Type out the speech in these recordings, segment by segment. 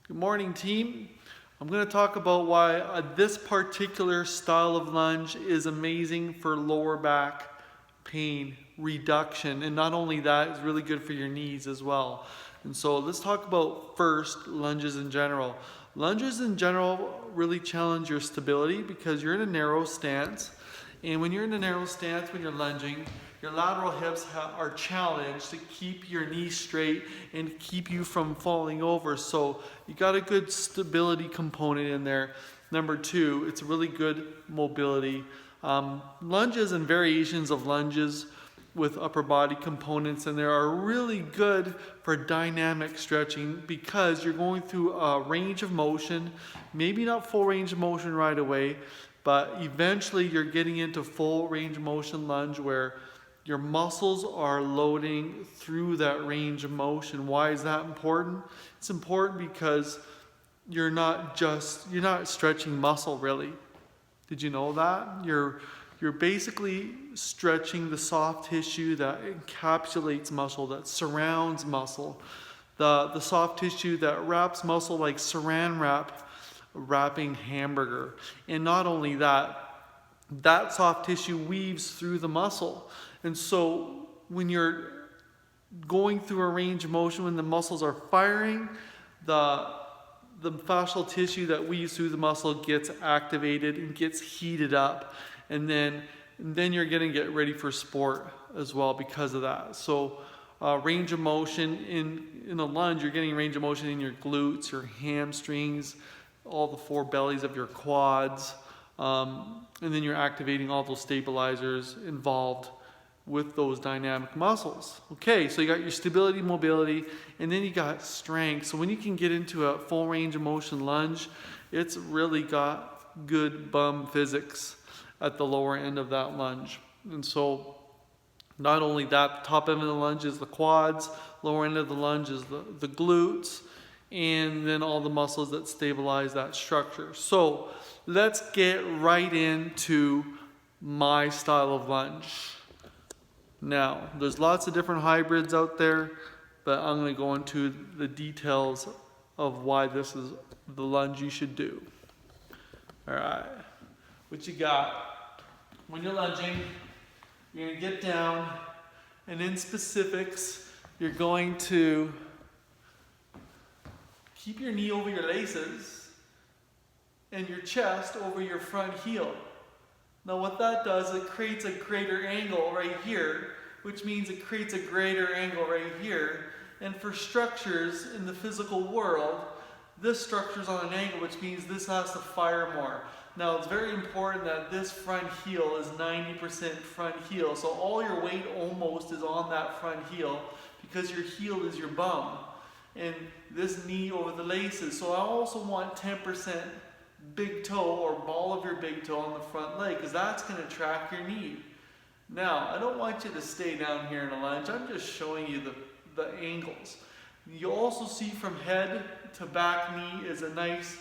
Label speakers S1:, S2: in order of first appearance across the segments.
S1: Good morning, team. I'm going to talk about why this particular style of lunge is amazing for lower back pain reduction. And not only that, it's really good for your knees as well. And so let's talk about first lunges in general. Lunges in general really challenge your stability because you're in a narrow stance. And when you're in a narrow stance, when you're lunging, your lateral hips are challenged to keep your knees straight and keep you from falling over. So you got a good stability component in there. Number two, it's really good mobility. Lunges and variations of lunges with upper body components in there are really good for dynamic stretching because you're going through a range of motion, maybe not full range of motion right away, but eventually you're getting into full range of motion lunge where your muscles are loading through that range of motion. Why is that important? It's important because you're not stretching muscle really. Did you know that? You're basically stretching the soft tissue that encapsulates muscle, that surrounds muscle. The soft tissue that wraps muscle like saran wrap wrapping hamburger. And not only that, that soft tissue weaves through the muscle. And so when you're going through a range of motion, when the muscles are firing, the fascial tissue that weaves through the muscle gets activated and gets heated up. And then you're going to get ready for sport as well because of that. So range of motion in a lunge, you're getting range of motion in your glutes, your hamstrings, all the four bellies of your quads. And then you're activating all those stabilizers involved with those dynamic muscles. Okay, so you got your stability, mobility, and then you got strength. So when you can get into a full range of motion lunge, it's really got good bum physics at the lower end of that lunge. And so not only that, the top end of the lunge is the quads, lower end of the lunge is the glutes, and then all the muscles that stabilize that structure. So let's get right into my style of lunge. Now, there's lots of different hybrids out there, but I'm going to go into the details of why this is the lunge you should do. All right, what you got? When you're lunging, you're going to get down, and in specifics, you're going to keep your knee over your laces and your chest over your front heel. Now what that does, it creates a greater angle right here, which means it creates a greater angle right here. And for structures in the physical world, this structure's on an angle, which means this has to fire more. Now it's very important that this front heel is 90% front heel. So all your weight almost is on that front heel because your heel is your bum. And this knee over the laces. So I also want 10% big toe or ball of your big toe on the front leg because that's going to track your knee. Now, I don't want you to stay down here in a lunge. I'm just showing you the angles. You'll also see from head to back knee is a nice,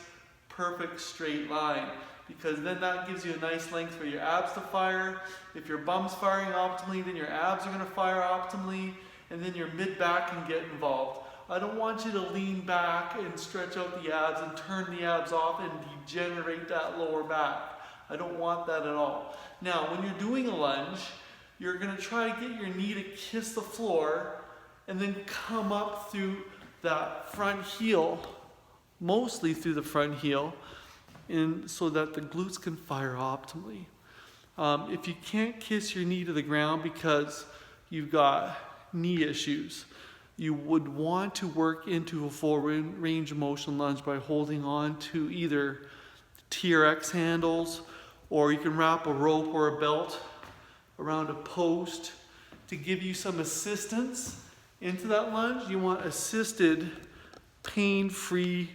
S1: perfect straight line because then that gives you a nice length for your abs to fire. If your bum's firing optimally, then your abs are going to fire optimally, and then your mid-back can get involved. I don't want you to lean back and stretch out the abs and turn the abs off and degenerate that lower back. I don't want that at all. Now, when you're doing a lunge, you're going to try to get your knee to kiss the floor and then come up through that front heel, mostly through the front heel, and so that the glutes can fire optimally. If you can't kiss your knee to the ground because you've got knee issues, you would want to work into a full range of motion lunge by holding on to either TRX handles, or you can wrap a rope or a belt around a post to give you some assistance into that lunge. You want assisted, pain-free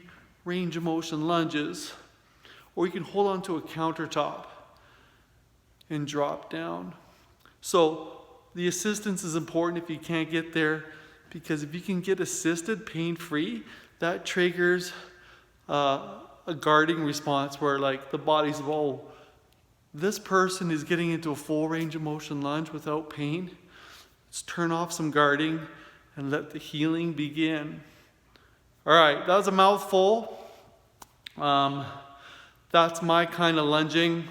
S1: range of motion lunges, or you can hold on to a countertop and drop down. So the assistance is important if you can't get there, because if you can get assisted pain-free, that triggers a guarding response where like the body's, oh, this person is getting into a full range of motion lunge without pain. Let's turn off some guarding and let the healing begin. All right, that was a mouthful. That's my kind of lunging.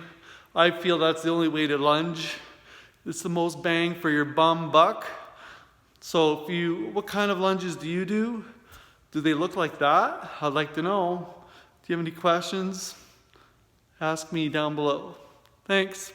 S1: I feel that's the only way to lunge. It's the most bang for your bum buck. So what kind of lunges do you do? Do they look like that? I'd like to know. Do you have any questions? Ask me down below. Thanks.